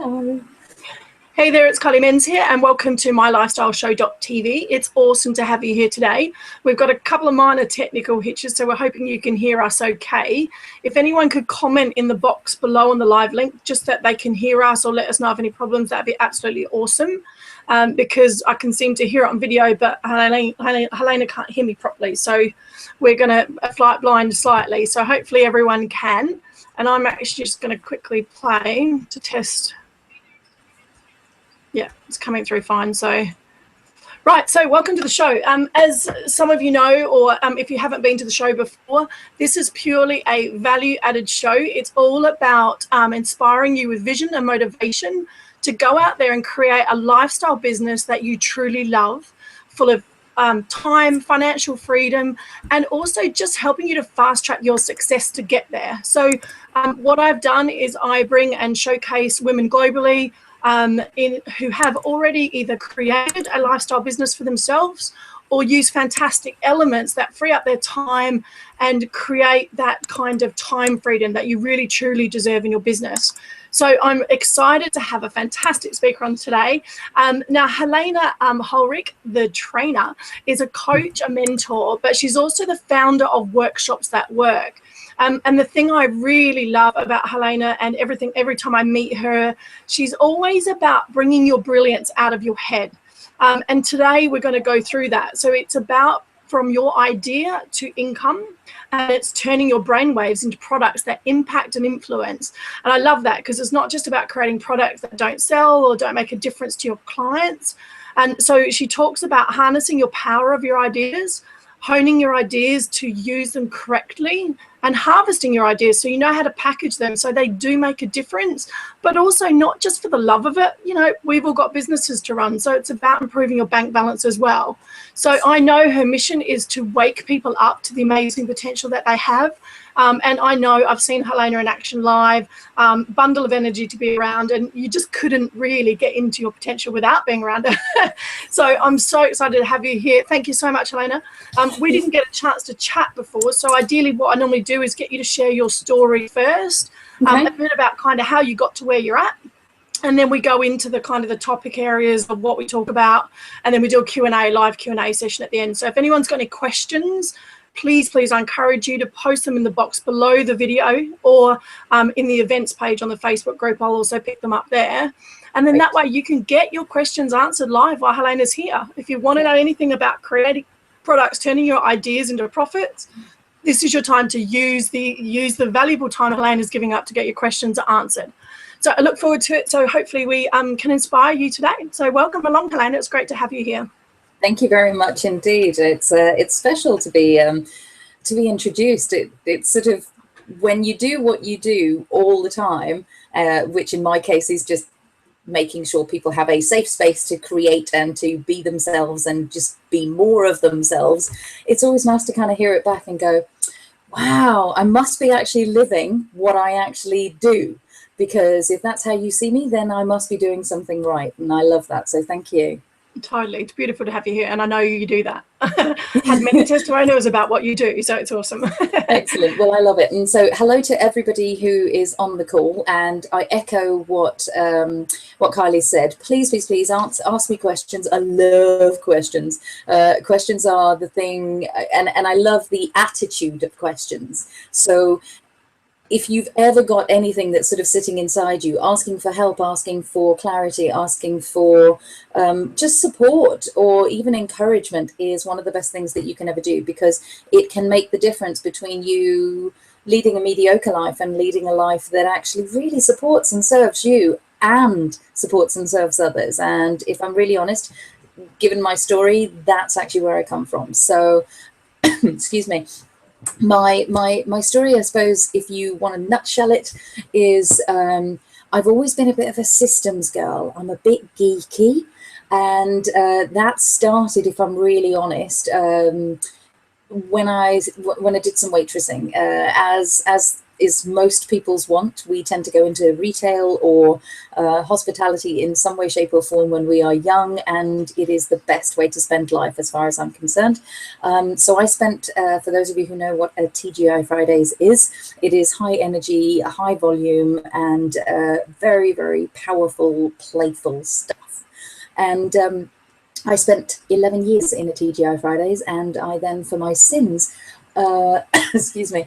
Hello. Hey there, it's Kylie Menz here and welcome to MyLifestyleShow.tv. It's awesome to have you here today. We've got a couple of minor technical hitches, so we're hoping you can hear us okay. If anyone could comment in the box below on the live link, just that they can hear us or let us know of any problems, that'd be absolutely awesome. Because I can seem to hear it on video, but Helena can't hear me properly. So we're going to fly blind slightly. So hopefully everyone can. And I'm actually just going to quickly play to test. Yeah, it's coming through fine. So, right, so welcome to the show. As some of you know, or if you haven't been to the show before, this is purely a value-added show. It's all about inspiring you with vision and motivation to go out there and create a lifestyle business that you truly love, full of time, financial freedom, and also just helping you to fast-track your success to get there. So what I've done is I bring and showcase women globally who have already either created a lifestyle business for themselves or use fantastic elements that free up their time and create that kind of time freedom that you really truly deserve in your business. So I'm excited to have a fantastic speaker on today. Now, Helena Holrich, the trainer, is a coach, a mentor, but she's also the founder of Workshops That Work. And the thing I really love about Helena and every time I meet her, she's always about bringing your brilliance out of your head. And today we're going to go through that. So it's about from your idea to income, and it's turning your brainwaves into products that impact and influence. And I love that because it's not just about creating products that don't sell or don't make a difference to your clients. And so she talks about harnessing your power of your ideas, honing your ideas to use them correctly, and harvesting your ideas so you know how to package them so they do make a difference, but also not just for the love of it. You know, we've all got businesses to run, so it's about improving your bank balance as well. So I know her mission is to wake people up to the amazing potential that they have. And I know I've seen Helena in action live, bundle of energy to be around, and you just couldn't really get into your potential without being around her. So I'm so excited to have you here. Thank you so much, Helena. We didn't get a chance to chat before, so ideally what I normally do is get you to share your story first, a bit about kind of how you got to where you're at. And then we go into the kind of the topic areas of what we talk about, and then we do a Q&A, live Q&A session at the end. So if anyone's got any questions, please, I encourage you to post them in the box below the video or in the events page on the Facebook group. I'll also pick them up there. And then that way you can get your questions answered live while Helena's here. If you want to know anything about creating products, turning your ideas into profits, this is your time to use the valuable time Helena's giving up to get your questions answered. So I look forward to it. So hopefully we can inspire you today. So welcome along, Helena. It's great to have you here. Thank you very much indeed. It's special to be introduced. It's sort of when you do what you do all the time, which in my case is just making sure people have a safe space to create and to be themselves and just be more of themselves. It's always nice to kind of hear it back and go, wow, I must be actually living what I actually do. Because if that's how you see me, then I must be doing something right. And I love that. So thank you. Totally. It's beautiful to have you here. And I know you do that. Had many testimonials about what you do. So it's awesome. Excellent. Well, I love it. And so hello to everybody who is on the call. And I echo what Kylie said. Please ask me questions. I love questions. Questions are the thing. And I love the attitude of questions. So if you've ever got anything that's sort of sitting inside you, asking for help, asking for clarity, asking for just support or even encouragement is one of the best things that you can ever do, because it can make the difference between you leading a mediocre life and leading a life that actually really supports and serves you and supports and serves others. And if I'm really honest, given my story, that's actually where I come from. So, excuse me. My story, I suppose, if you want to nutshell it, is I've always been a bit of a systems girl. I'm a bit geeky, and that started, if I'm really honest, when I did some waitressing. As is most people's want. We tend to go into retail or hospitality in some way, shape or form when we are young, and it is the best way to spend life as far as I'm concerned. So I spent, for those of you who know what a TGI Fridays is, it is high energy, high volume, and very, very powerful, playful stuff. And I spent 11 years in a TGI Fridays, and I then, for my sins, excuse me,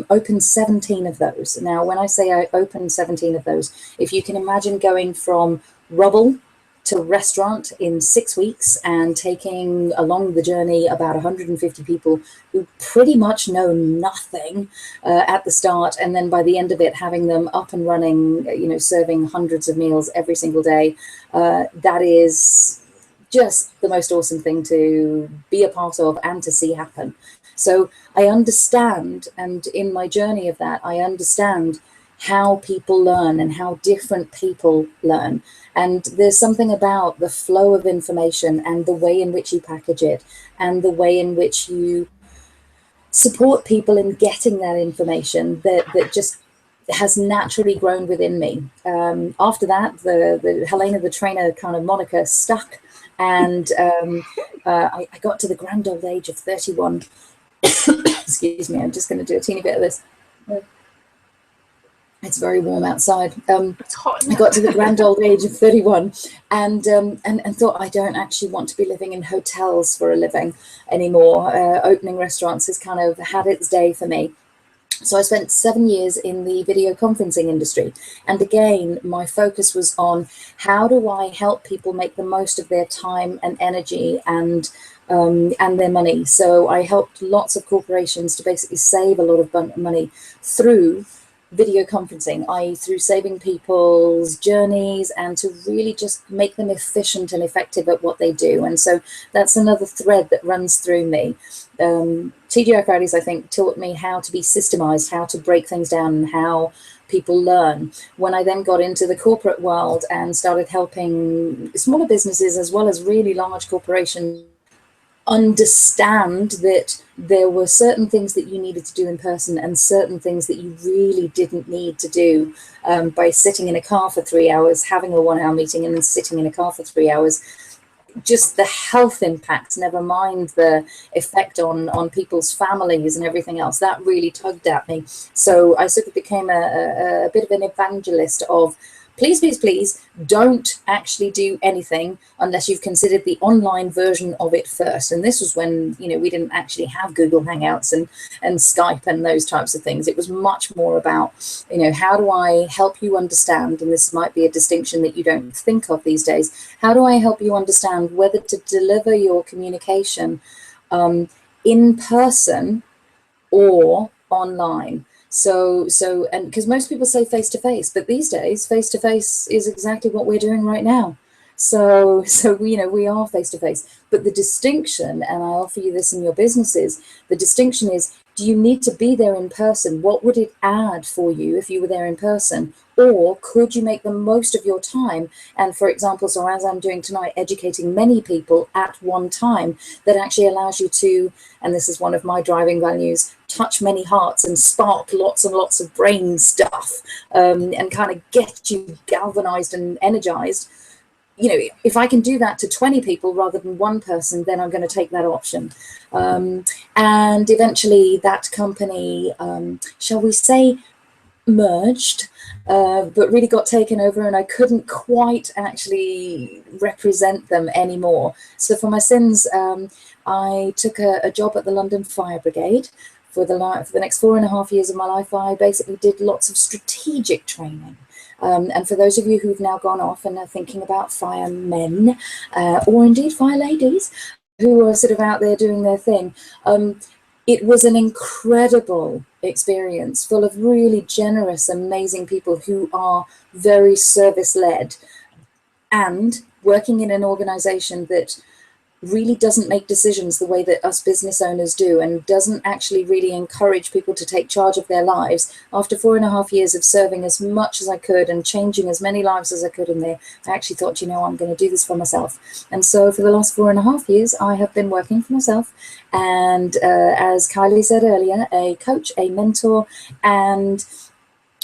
opened 17 of those. Now, when I say I opened 17 of those, if you can imagine going from rubble to restaurant in 6 weeks and taking along the journey about 150 people who pretty much know nothing at the start, and then by the end of it having them up and running, you know, serving hundreds of meals every single day, that is just the most awesome thing to be a part of and to see happen. So I understand, and in my journey of that, I understand how people learn and how different people learn. And there's something about the flow of information and the way in which you package it and the way in which you support people in getting that information that just has naturally grown within me. After that, the Helena the Trainer kind of moniker stuck, and I got to the grand old age of 31. Excuse me, I'm just going to do a teeny bit of this. It's very warm outside. It's hot. I got to the grand old age of 31 and thought, I don't actually want to be living in hotels for a living anymore. Opening restaurants has kind of had its day for me. So I spent 7 years in the video conferencing industry. And again, my focus was on how do I help people make the most of their time and energy and their money. So I helped lots of corporations to basically save a lot of money through video conferencing, i.e. through saving people's journeys and to really just make them efficient and effective at what they do. And so that's another thread that runs through me. TGI Fridays, I think, taught me how to be systemized, how to break things down, and how people learn. When I then got into the corporate world and started helping smaller businesses as well as really large corporations understand that there were certain things that you needed to do in person and certain things that you really didn't need to do by sitting in a car for 3 hours, having a 1 hour meeting and then sitting in a car for 3 hours. Just the health impacts, never mind the effect on people's families and everything else, that really tugged at me. So I sort of became a bit of an evangelist of please don't actually do anything unless you've considered the online version of it first. And this was when, you know, we didn't actually have Google Hangouts and Skype and those types of things. It was much more about, you know, how do I help you understand, and this might be a distinction that you don't think of these days, how do I help you understand whether to deliver your communication in person or online? So, and because most people say face-to-face, but these days, face-to-face is exactly what we're doing right now. So, you know, we are face-to-face, but the distinction, and I offer you this in your businesses, the distinction is, do you need to be there in person? What would it add for you if you were there in person? Or could you make the most of your time? And for example, so as I'm doing tonight, educating many people at one time, that actually allows you to, and this is one of my driving values, touch many hearts and spark lots and lots of brain stuff, and kind of get you galvanized and energized. You know, if I can do that to 20 people rather than one person, then I'm going to take that option. And eventually that company, shall we say, merged, but really got taken over, and I couldn't quite actually represent them anymore. So for my sins, I took a job at the London Fire Brigade. For the next 4.5 years of my life, I basically did lots of strategic training. And for those of you who've now gone off and are thinking about firemen, or indeed fire ladies, who are sort of out there doing their thing, it was an incredible experience full of really generous, amazing people who are very service-led and working in an organization that really doesn't make decisions the way that us business owners do, and doesn't actually really encourage people to take charge of their lives. After 4.5 years of serving as much as I could and changing as many lives as I could in there, I actually thought, I'm going to do this for myself. And so for the last 4.5 years, I have been working for myself. And as Kylie said earlier, a coach, a mentor, and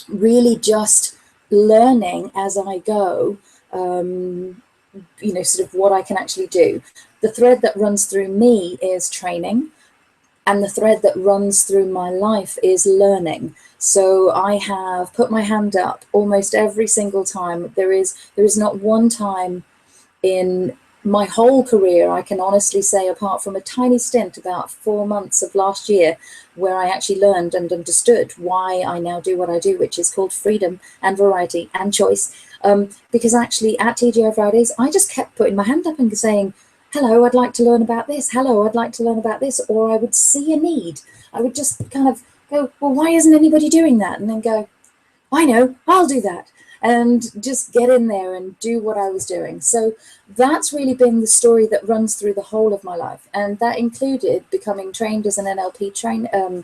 really just learning as I go, sort of what I can actually do. The thread that runs through me is training, and the thread that runs through my life is learning. So I have put my hand up almost every single time. There is not one time in my whole career, I can honestly say, apart from a tiny stint about 4 months of last year, where I actually learned and understood why I now do what I do, which is called freedom and variety and choice. Because actually at TGI Fridays, I just kept putting my hand up and saying, hello, I'd like to learn about this. Hello, I'd like to learn about this. Or I would see a need. I would just kind of go, well, why isn't anybody doing that? And then go, I know, I'll do that. And just get in there and do what I was doing. So that's really been the story that runs through the whole of my life. And that included becoming trained as an NLP an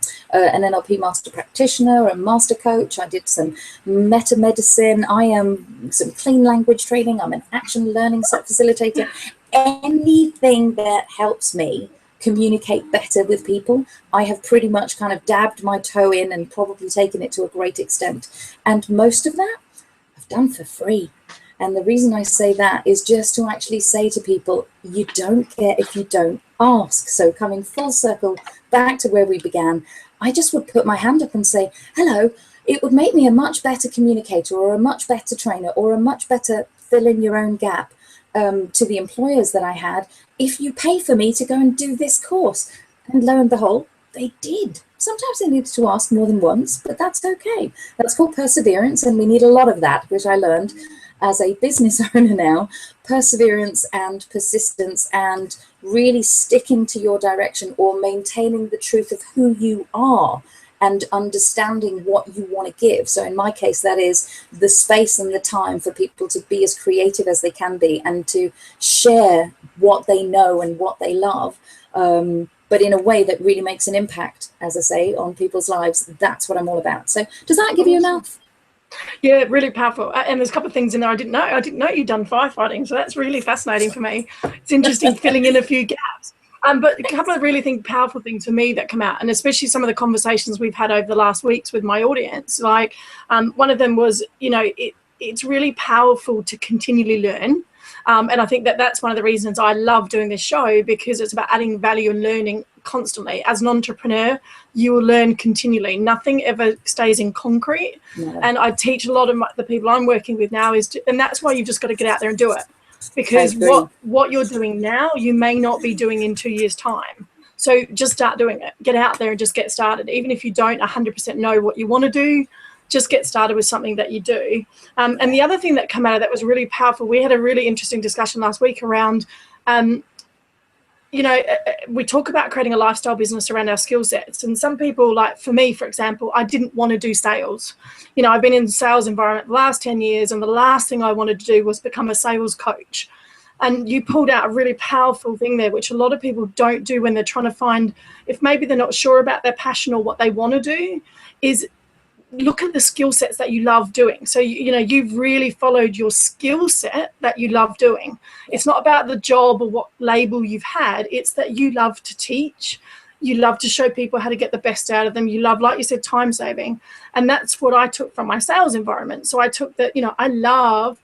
NLP master practitioner and master coach. I did some meta medicine. I am some clean language training. I'm an action learning facilitator. Anything that helps me communicate better with people, I have pretty much kind of dabbed my toe in and probably taken it to a great extent. And most of that I've done for free. And the reason I say that is just to actually say to people, you don't get if you don't ask. So coming full circle back to where we began, I just would put my hand up and say, hello, it would make me a much better communicator or a much better trainer or a much better fill in your own gap to the employers that I had if you pay for me to go and do this course. And lo and behold, they did. Sometimes they needed to ask more than once, but that's okay. That's called perseverance, and we need a lot of that, which I learned as a business owner now. Perseverance and persistence and really sticking to your direction, or maintaining the truth of who you are and understanding what you want to give. So in my case, that is the space and the time for people to be as creative as they can be and to share what they know and what they love. But in a way that really makes an impact, as I say, on people's lives. That's what I'm all about. So does that give you enough? Yeah, really powerful. And there's a couple of things in there I didn't know. I didn't know you'd done firefighting, so that's really fascinating for me. It's interesting filling in a few gaps. But a couple of really powerful things for me that come out, and especially some of the conversations we've had over the last weeks with my audience. Like one of them was, it's really powerful to continually learn. And I think that's one of the reasons I love doing this show, because it's about adding value and learning constantly. As an entrepreneur, you will learn continually. Nothing ever stays in concrete. No. And I teach a lot of the people I'm working with now and that's why you've just got to get out there and do it. Because what you're doing now, you may not be doing in 2 years' time. So just start doing it. Get out there and just get started. Even if you don't 100% know what you want to do, just get started with something that you do. And the other thing that came out of that was really powerful. We had a really interesting discussion last week around, we talk about creating a lifestyle business around our skill sets. And some people, like for me, for example, I didn't want to do sales. I've been in the sales environment the last 10 years, and the last thing I wanted to do was become a sales coach. And you pulled out a really powerful thing there, which a lot of people don't do when they're trying to find, if maybe they're not sure about their passion or what they want to do, is look at the skill sets that you love doing. So, you've really followed your skill set that you love doing. It's not about the job or what label you've had. It's that you love to teach. You love to show people how to get the best out of them. You love, like you said, time saving. And that's what I took from my sales environment. So I took that, I love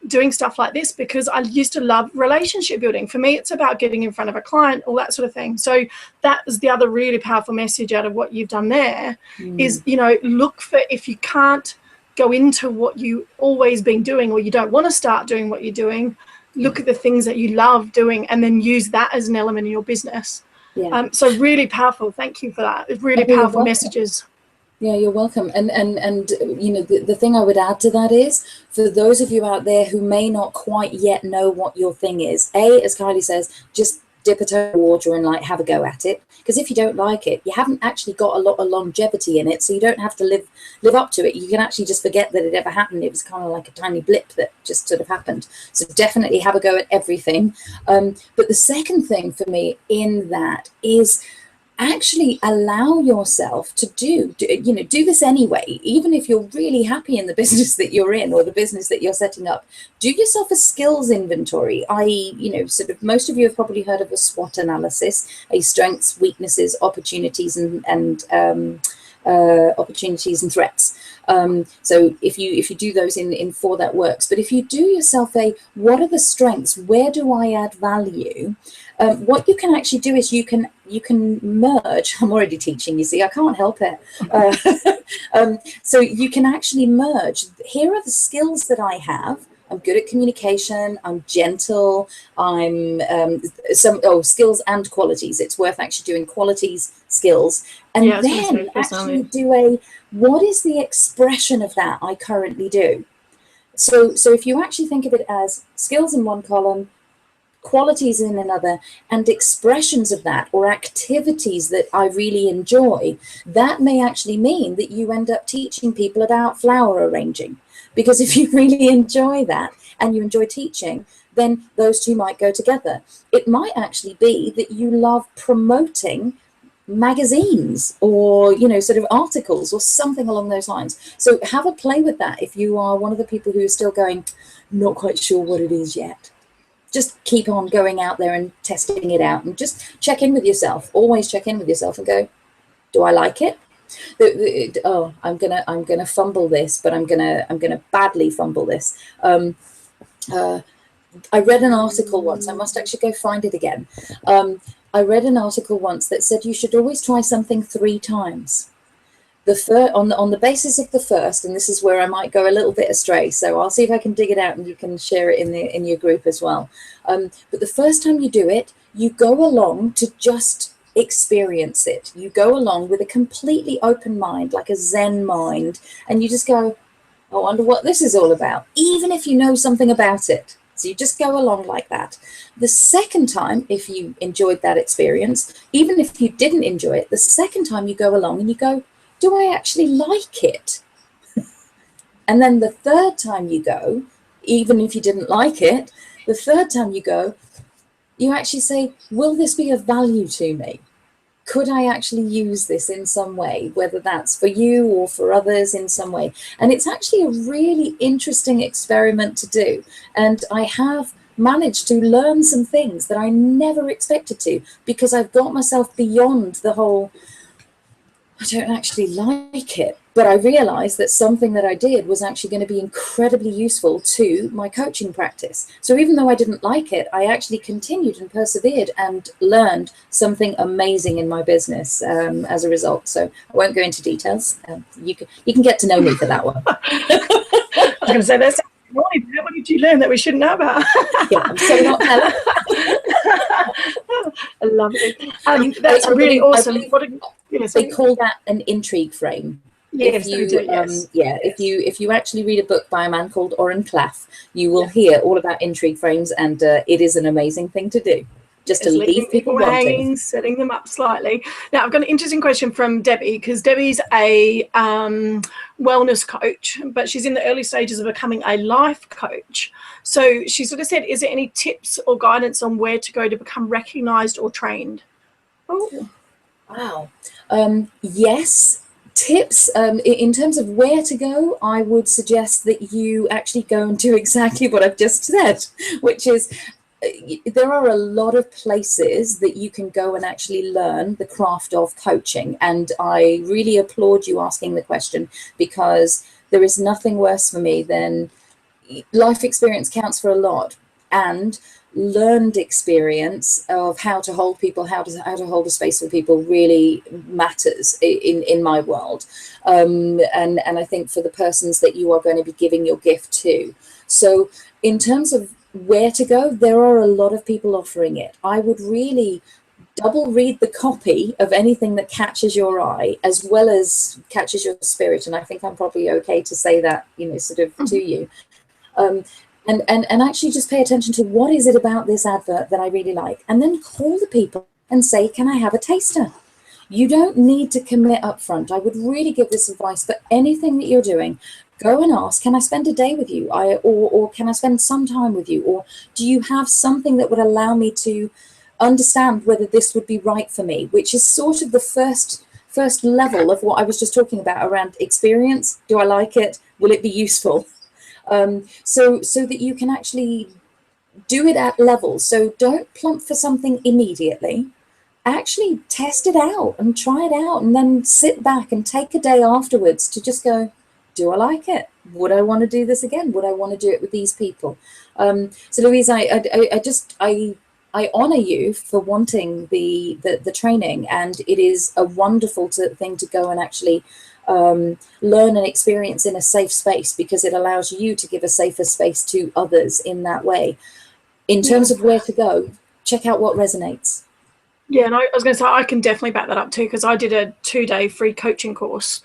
doing stuff like this because I used to love relationship building. For me, it's about getting in front of a client, all that sort of thing. So that is the other really powerful message out of what you've done there is, look for, if you can't go into what you always been doing, or you don't want to start doing what you're doing, look at the things that you love doing and then use that as an element in your business. Yeah. So really powerful. Thank you for that. It's really powerful messages. Yeah, you're welcome. And the thing I would add to that is, for those of you out there who may not quite yet know what your thing is, as Kylie says, just dip a toe in water and like have a go at it. Because if you don't like it, you haven't actually got a lot of longevity in it, so you don't have to live up to it. You can actually just forget that it ever happened. It was kind of like a tiny blip that just sort of happened. So definitely have a go at everything. But the second thing for me in that is actually allow yourself to do this anyway. Even if you're really happy in the business that you're in or the business that you're setting up, do yourself a skills inventory, i.e., sort of, most of you have probably heard of a SWOT analysis, a strengths, weaknesses, opportunities and opportunities and threats. So if you do those in 4, that works. But if you do yourself what are the strengths, where do I add value? What you can actually do is you can merge. I'm already teaching, you see, I can't help it. So you can actually merge. Here are the skills that I have. I'm good at communication. I'm gentle. I'm skills and qualities. It's worth actually doing qualities, skills, and then actually do what is the expression of that I currently do. So if you actually think of it as skills in one column, qualities in another, and expressions of that or activities that I really enjoy, that may actually mean that you end up teaching people about flower arranging. Because if you really enjoy that and you enjoy teaching, then those two might go together. It might actually be that you love promoting magazines or sort of articles or something along those lines. So have a play with that. If you are one of the people who is still going, not quite sure what it is yet, just keep on going out there and testing it out, and just check in with yourself. Always check in with yourself and go, do I like it? I'm gonna fumble this, but I'm gonna badly fumble this. I read an article once. I must actually go find it again. I read an article once that said you should always try something 3 times. On the basis of the first, and this is where I might go a little bit astray, so I'll see if I can dig it out and you can share it in your group as well. But the first time you do it, you go along to just experience it. You go along with a completely open mind, like a Zen mind, and you just go, I wonder what this is all about, even if you know something about it. So you just go along like that. The second time, if you enjoyed that experience, even if you didn't enjoy it, the second time you go along and you go, do I actually like it? And then the third time you go, even if you didn't like it, the third time you go, you actually say, will this be of value to me? Could I actually use this in some way, whether that's for you or for others in some way? And it's actually a really interesting experiment to do. And I have managed to learn some things that I never expected to, because I've got myself beyond the whole, I don't actually like it, but I realized that something that I did was actually going to be incredibly useful to my coaching practice. So even though I didn't like it, I actually continued and persevered and learned something amazing in my business as a result. So I won't go into details. You can get to know me for that one. I was going to say, that's right. What did you learn that we shouldn't know about? Yeah, I'm so not telling. I love it. That's really awesome. They call that an intrigue frame. Yes, if you actually read a book by a man called Oren Klaff, you will hear all about intrigue frames, and it is an amazing thing to do, just to leave people wanting. Setting them up slightly. Now, I've got an interesting question from Debbie, because Debbie's a wellness coach, but she's in the early stages of becoming a life coach. So she sort of said, is there any tips or guidance on where to go to become recognized or trained? Oh, wow. Yes. Tips in terms of where to go, I would suggest that you actually go and do exactly what I've just said, which is there are a lot of places that you can go and actually learn the craft of coaching. And I really applaud you asking the question, because there is nothing worse for me than life experience counts for a lot, and learned experience of how to hold people, how to hold a space for people really matters in my world. And I think for the persons that you are going to be giving your gift to. So in terms of where to go, there are a lot of people offering it. I would really double read the copy of anything that catches your eye as well as catches your spirit. And I think I'm probably okay to say that, sort of to you. and actually just pay attention to what is it about this advert that I really like, and then call the people and say, can I have a taster? You don't need to commit up front. I would really give this advice for anything that you're doing. Go and ask, can I spend a day with you? Or can I spend some time with you? Or do you have something that would allow me to understand whether this would be right for me? Which is sort of the first level of what I was just talking about around experience. Do I like it? Will it be useful? So that you can actually do it at levels. So don't plump for something immediately. Actually test it out and try it out, and then sit back and take a day afterwards to just go, do I like it? Would I want to do this again? Would I want to do it with these people? So Louise, I honor you for wanting the training, and it is a wonderful thing to go and actually learn and experience in a safe space, because it allows you to give a safer space to others in that way. In terms of where to go, check out what resonates. Yeah, and I was going to say, I can definitely back that up too, because I did a 2-day free coaching course,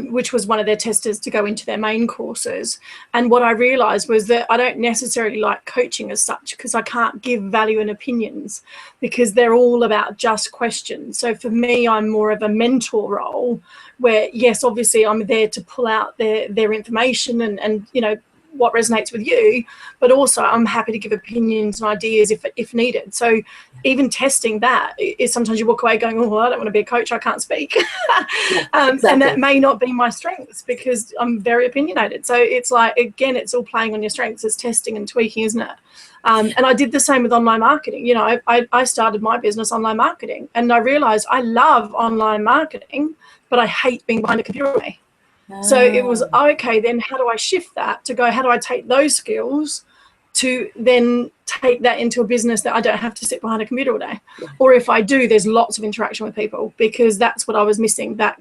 which was one of their testers to go into their main courses. And what I realized was that I don't necessarily like coaching as such, because I can't give value and opinions, because they're all about just questions. So for me, I'm more of a mentor role where, yes, obviously I'm there to pull out their information and you know, what resonates with you, but also I'm happy to give opinions and ideas if needed. So even testing that is, sometimes you walk away going, oh, I don't want to be a coach, I can't speak. Yeah, exactly. And that may not be my strengths, because I'm very opinionated. So it's like, again, it's all playing on your strengths. It's testing and tweaking, isn't it? And I did the same with online marketing. You know, I started my business online marketing, and I realized I love online marketing, but I hate being behind a computer all day. So it was, okay, then how do I shift that to go, how do I take those skills to then take that into a business that I don't have to sit behind a computer all day? Yeah. Or if I do, there's lots of interaction with people, because that's what I was missing, that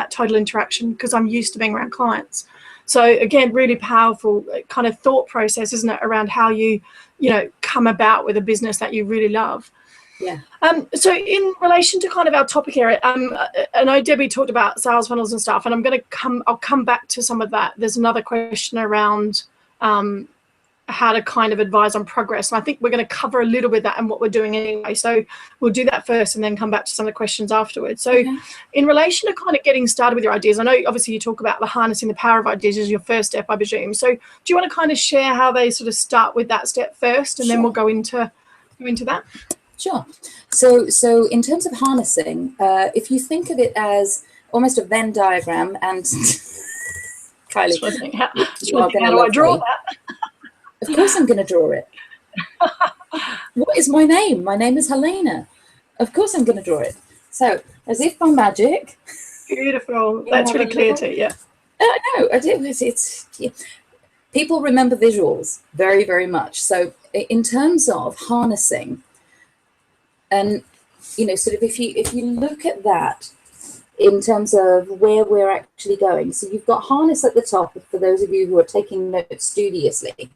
total interaction, because I'm used to being around clients. So again, really powerful kind of thought process, isn't it, around how you come about with a business that you really love. Yeah. So in relation to kind of our topic area, I know Debbie talked about sales funnels and stuff, and I'll come back to some of that. There's another question around how to kind of advise on progress. And I think we're going to cover a little bit of that and what we're doing anyway. So we'll do that first and then come back to some of the questions afterwards. So in relation to kind of getting started with your ideas, I know obviously you talk about the harnessing the power of ideas as your first step, I presume. So do you want to kind of share how they sort of start with that step first, and then we'll go into that? Sure. So in terms of harnessing, if you think of it as almost a Venn diagram, and Kylie, how do I draw that? Of course I'm going to draw it. What is my name? My name is Helena. Of course I'm going to draw it. So as if by magic. Beautiful. That's really clear too, yeah. No, I do. People remember visuals very, very much. So in terms of harnessing, and sort of if you look at that in terms of where we're actually going, so you've got harness at the top for those of you who are taking notes studiously.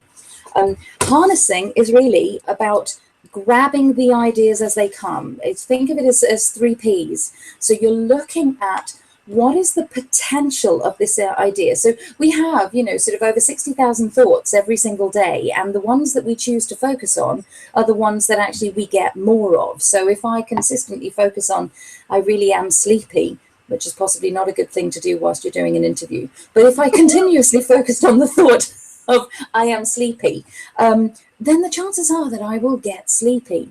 Harnessing is really about grabbing the ideas as they come. Think of it as 3 Ps. So you're looking at what is the potential of this idea. So we have, sort of over 60,000 thoughts every single day, and the ones that we choose to focus on are the ones that actually we get more of. So if I consistently focus on, I really am sleepy, which is possibly not a good thing to do whilst you're doing an interview, but if I continuously focused on the thought of I am sleepy, then the chances are that I will get sleepy.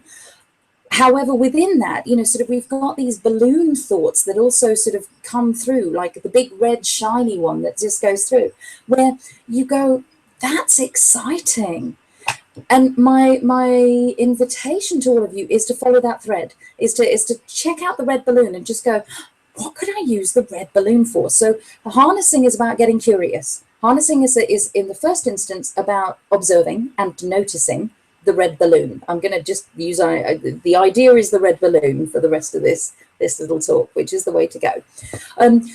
However, within that, sort of we've got these balloon thoughts that also sort of come through, like the big red shiny one that just goes through, where you go, that's exciting. And my invitation to all of you is to follow that thread, is to check out the red balloon and just go, what could I use the red balloon for? So harnessing is about getting curious. Harnessing is in the first instance about observing and noticing the red balloon. I'm going to just use, the idea is the red balloon for the rest of this little talk, which is the way to go.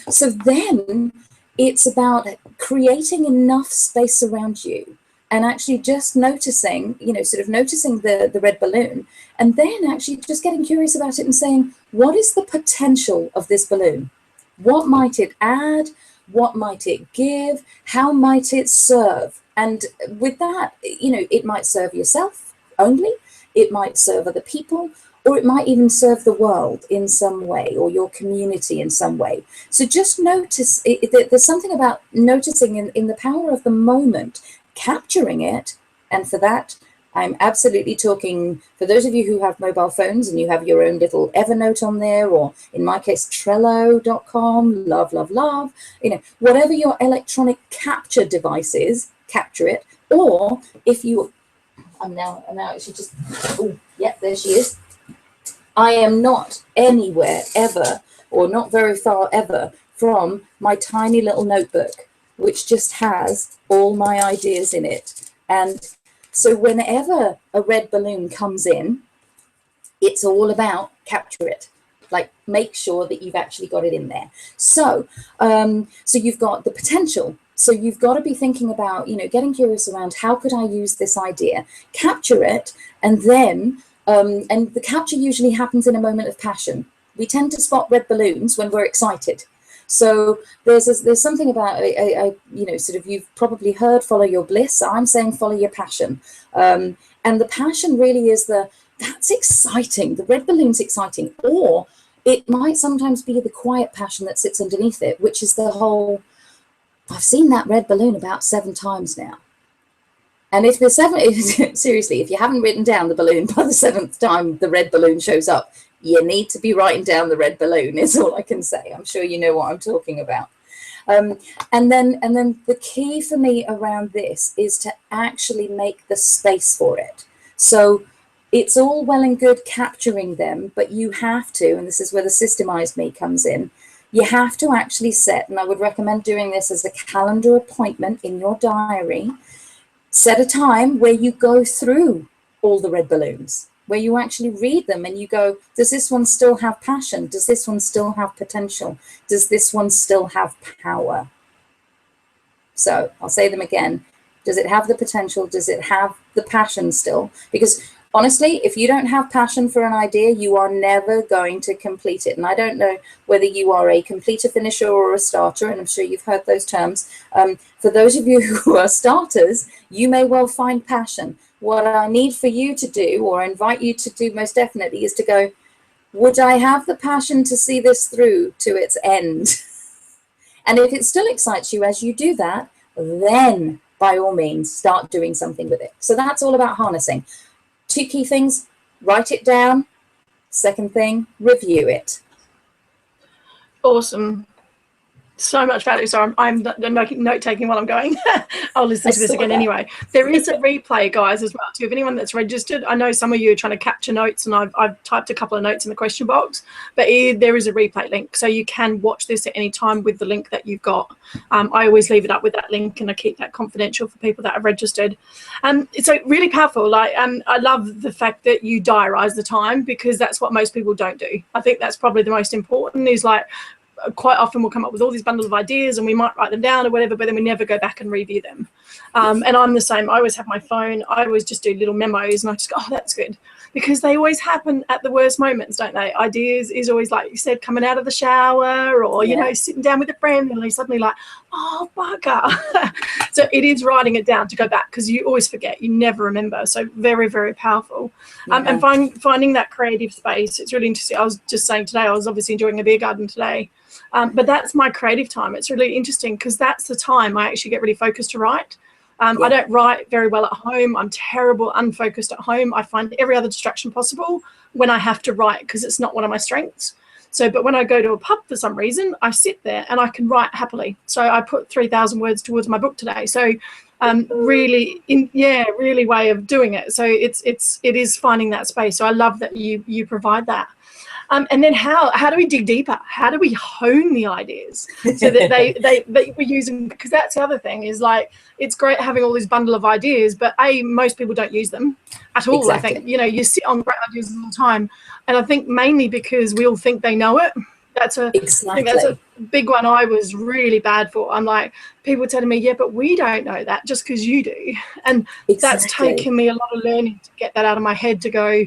So then it's about creating enough space around you and actually just noticing, sort of noticing the red balloon, and then actually just getting curious about it and saying, what is the potential of this balloon? What might it add? What might it give? How might it serve And with that, you know, it might serve yourself only, it might serve other people, or it might even serve the world in some way, or your community in some way. So just notice, there's something about noticing in the power of the moment, capturing it. And for that, I'm absolutely talking, for those of you who have mobile phones and you have your own little Evernote on there, or in my case, Trello.com, love, love, love, you know, whatever your electronic capture device is, capture it. Or if you, I'm now actually just, oh, yep, there she is. I am not anywhere ever, or not very far ever, from my tiny little notebook, which just has all my ideas in it. And so whenever a red balloon comes in, it's all about capture it. Like, make sure that you've actually got it in there. So, so you've got the potential. So you've got to be thinking about, you know, getting curious around, how could I use this idea? Capture it, and then, and the capture usually happens in a moment of passion. We tend to spot red balloons when we're excited. So there's something about, you know, sort of, you've probably heard follow your bliss. I'm saying follow your passion. And the passion really is that's exciting. The red balloon's exciting. Or it might sometimes be the quiet passion that sits underneath it, which is the whole, I've seen that red balloon about 7 times now. And if the seriously, if you haven't written down the balloon by the 7th time the red balloon shows up, you need to be writing down the red balloon, is all I can say. I'm sure you know what I'm talking about. And then the key for me around this is to actually make the space for it. So it's all well and good capturing them, but you have to, and this is where the systemized me comes in, you have to actually set, and I would recommend doing this as a calendar appointment in your diary, set a time where you go through all the red balloons, where you actually read them and you go, does this one still have passion? Does this one still have potential? Does this one still have power? So I'll say them again. Does it have the potential? Does it have the passion still? Because honestly, if you don't have passion for an idea, you are never going to complete it. And I don't know whether you are a completer, finisher, or a starter, and I'm sure you've heard those terms. For those of you who are starters, you may well find passion. What I need for you to do, or invite you to do most definitely, is to go, would I have the passion to see this through to its end? And if it still excites you as you do that, then by all means, start doing something with it. So that's all about harnessing. 2 key things: write it down. Second thing, review it. Awesome. So much value. So I'm note taking while I'm going. I'll listen to this again anyway. There is a replay, guys, as well too. If anyone that's registered, I know some of you are trying to capture notes, and I've typed a couple of notes in the question box, but there is a replay link, so you can watch this at any time with the link that you've got. I always leave it up with that link, and I keep that confidential for people that have registered. So really powerful. Like, I love the fact that you diarize the time, because that's what most people don't do. I think that's probably the most important, is like, quite often we'll come up with all these bundle of ideas and we might write them down or whatever, but then we never go back and review them. And I'm the same. I always have my phone. I always just do little memos, and I just go, oh, that's good, because they always happen at the worst moments, don't they? Ideas is always, like you said, coming out of the shower, or, you know, sitting down with a friend, and you're suddenly like, oh, bugger. So it is writing it down to go back, because you always forget, you never remember. So very, very powerful. And finding that creative space, it's really interesting. I was just saying today, I was obviously enjoying a beer garden today. But that's my creative time. It's really interesting, because that's the time I actually get really focused to write. I don't write very well at home. I'm terrible, unfocused at home. I find every other distraction possible when I have to write, because it's not one of my strengths. So, but when I go to a pub for some reason, I sit there and I can write happily. So I put 3,000 words towards my book today. So really way of doing it. So it is finding that space. So I love that you provide that. And then how do we dig deeper? How do we hone the ideas so that we use them? Because that's the other thing, is like, it's great having all this bundle of ideas, but most people don't use them at all. Exactly. I think, you know, you sit on great ideas all the time, and I think mainly because we all think they know it. I think that's a big one I was really bad for. I'm like, people telling me, yeah, but we don't know that just because you do. And that's taken me a lot of learning to get that out of my head, to go,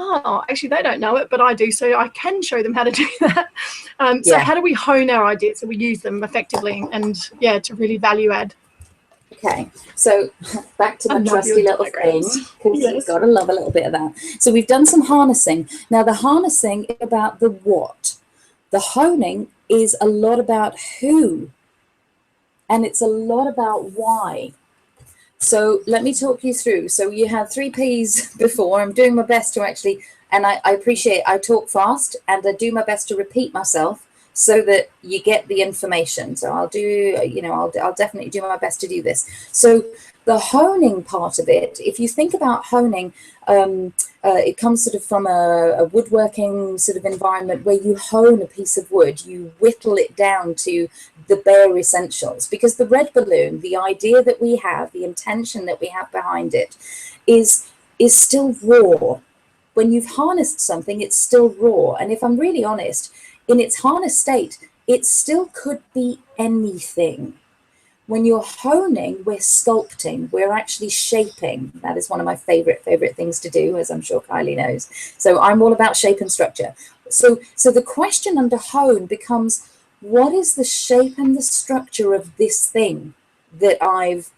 oh, actually, they don't know it, but I do, so I can show them how to do that. So how do we hone our ideas so we use them effectively and, to really value add? Okay, so back to my trusty little thing, because you've got to love a little bit of that. So we've done some harnessing. Now the harnessing is about the what. The honing is a lot about who, and it's a lot about why. So let me talk you through. So you had 3 Ps before. I'm doing my best to actually, and I appreciate I talk fast and I do my best to repeat myself so that you get the information. So I'll do, you know, I'll definitely do my best to do this. So the honing part of it, if you think about honing, it comes sort of from a woodworking sort of environment where you hone a piece of wood, you whittle it down to the bare essentials, because the red balloon, the idea that we have, the intention that we have behind it is still raw. When you've harnessed something, it's still raw. And if I'm really honest, in its harnessed state, it still could be anything. When you're honing, we're sculpting, we're actually shaping. That is one of my favorite things to do, as I'm sure Kylie knows. So I'm all about shape and structure. So the question under hone becomes, what is the shape and the structure of this thing that I've,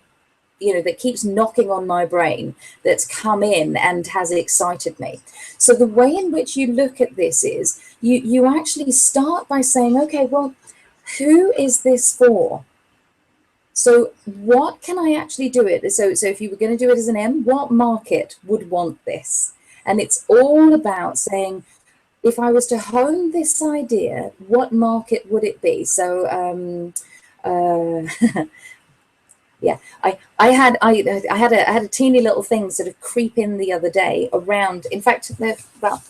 you know, that keeps knocking on my brain, that's come in and has excited me? So the way in which you look at this is you actually start by saying, okay, well, who is this for? So what can I actually do it? So if you were going to do it as an M, what market would want this? And it's all about saying, if I was to hone this idea, what market would it be? So yeah, I had a teeny little thing sort of creep in the other day around. In fact, well,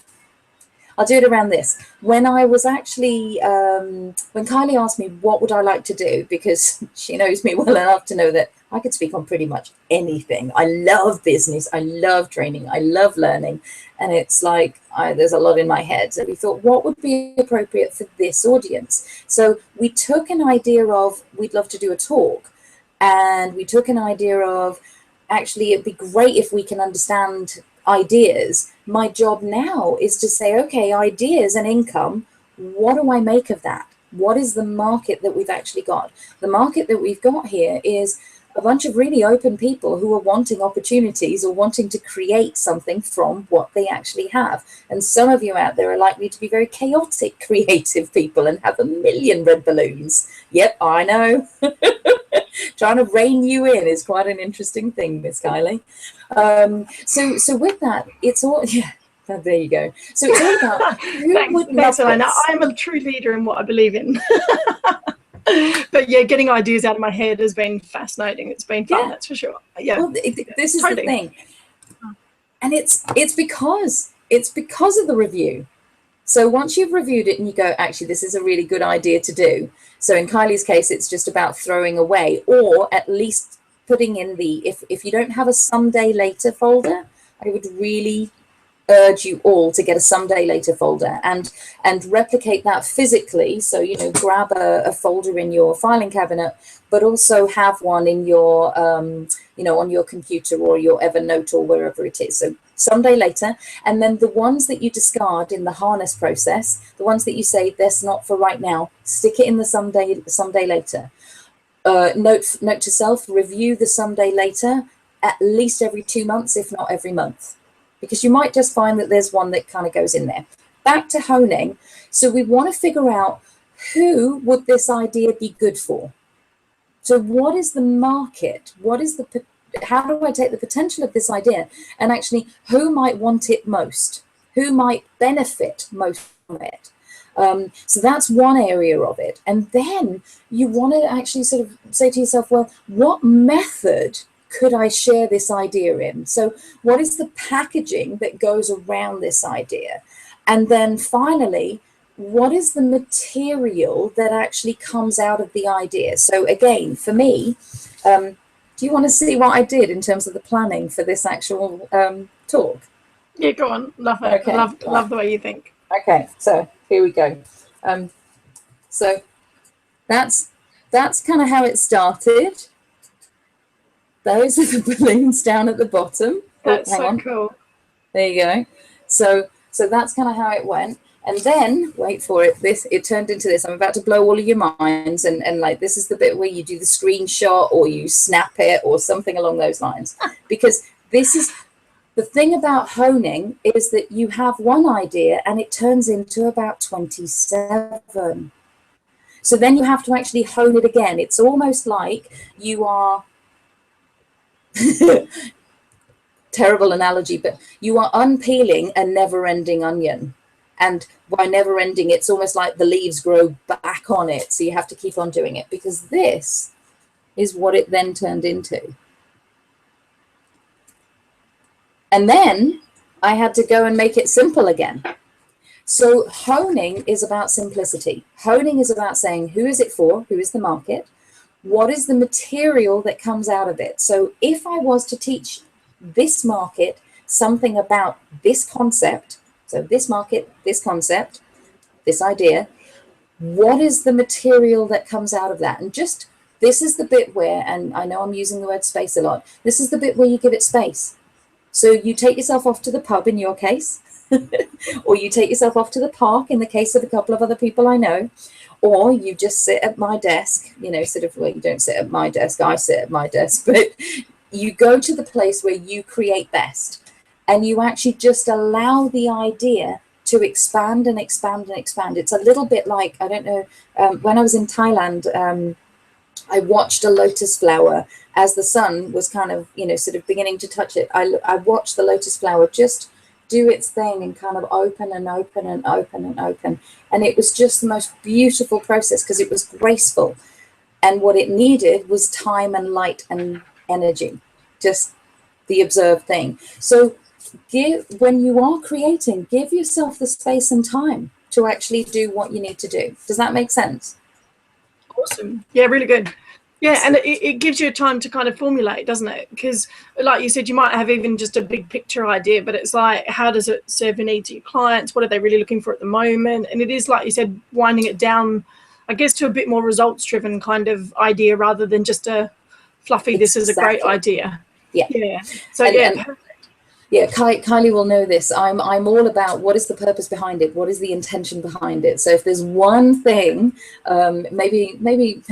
I'll do it around this. When I was actually, when Kylie asked me what would I like to do, because she knows me well enough to know that I could speak on pretty much anything. I love business, I love training, I love learning, and it's like there's a lot in my head. So we thought, what would be appropriate for this audience? So we took an idea of, we'd love to do a talk, and we took an idea of, actually it'd be great if we can understand ideas. My job now is to say, okay, ideas and income, what do I make of that? What is the market that we've actually got? The market that we've got here is a bunch of really open people who are wanting opportunities or wanting to create something from what they actually have. And some of you out there are likely to be very chaotic, creative people and have a million red balloons. Yep, I know. Trying to rein you in is quite an interesting thing, Miss Kylie. So with that, it's all, yeah, there you go. So it's all about thanks, Elena. I'm a true leader in what I believe in. But yeah, getting ideas out of my head has been fascinating. It's been fun, that's for sure. Yeah. Well, this is totally the thing. And it's because of the review. So once you've reviewed it and you go, actually, this is a really good idea to do. So in Kylie's case, it's just about throwing away, or at least putting in the, if you don't have a someday later folder, I would really urge you all to get a someday later folder and replicate that physically. So, you know, grab a folder in your filing cabinet, but also have one in your, you know, on your computer or your Evernote or wherever it is. So someday later, and then the ones that you discard in the harness process, the ones that you say that's not for right now, stick it in the someday later. Note to self, review the someday later at least every 2 months, if not every month, because you might just find that there's one that kind of goes in there. Back to honing. So we want to figure out, who would this idea be good for? So what is the market? What is the, how do I take the potential of this idea and actually who might want it most? Who might benefit most from it? So that's one area of it. And then you want to actually sort of say to yourself, well, what method could I share this idea in? So what is the packaging that goes around this idea? And then finally, what is the material that actually comes out of the idea? So again, for me, do you want to see what I did in terms of the planning for this actual talk? Yeah, go on. Love it. Okay, love the way you think. Okay, so here we go. So that's kind of how it started. Those are the balloons down at the bottom. That's so cool. There you go. So that's kind of how it went. And then, wait for it, it turned into this. I'm about to blow all of your minds. And like, this is the bit where you do the screenshot or you snap it or something along those lines. Because this is the thing about honing, is that you have one idea and it turns into about 27. So then you have to actually hone it again. It's almost like you are, terrible analogy, but you are unpeeling a never-ending onion. And by never-ending, it's almost like the leaves grow back on it. So you have to keep on doing it, because this is what it then turned into. And then I had to go and make it simple again. So honing is about simplicity. Honing is about saying, who is it for? Who is the market? What is the material that comes out of it? So if I was to teach this market something about this concept, so this market, this concept, this idea, what is the material that comes out of that? And just, this is the bit where, and I know I'm using the word space a lot, this is the bit where you give it space. So you take yourself off to the pub in your case, or you take yourself off to the park in the case of a couple of other people I know, or you just sit at my desk, you know, sort of, well, you don't sit at my desk, I sit at my desk, but you go to the place where you create best, and you actually just allow the idea to expand and expand and expand. It's a little bit like, I don't know, when I was in Thailand, I watched a lotus flower as the sun was kind of, you know, sort of beginning to touch it. I watched the lotus flower just do its thing and kind of open and open and open and open. And it was just the most beautiful process because it was graceful. And what it needed was time and light and energy, just the observed thing. So when you are creating, give yourself the space and time to actually do what you need to do. Does that make sense? Awesome. Yeah, really good. Yeah, and it gives you time to kind of formulate, doesn't it? Because like you said, you might have even just a big picture idea, but it's like, how does it serve the needs of your clients? What are they really looking for at the moment? And it is, like you said, winding it down, I guess, to a bit more results driven kind of idea rather than just a fluffy, this is a great idea. Yeah. So yeah, Kylie will know this. I'm all about what is the purpose behind it? What is the intention behind it? So if there's one thing, maybe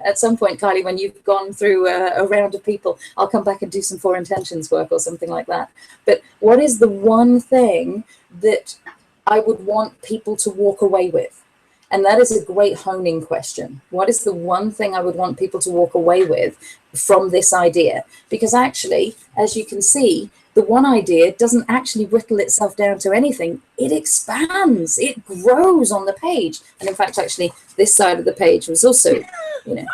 at some point, Kylie, when you've gone through a round of people, I'll come back and do some 4 intentions work or something like that. But what is the one thing that I would want people to walk away with? And that is a great honing question. What is the one thing I would want people to walk away with from this idea? Because actually, as you can see, the one idea doesn't actually whittle itself down to anything. It expands, it grows on the page. And in fact, actually, this side of the page was also, you know.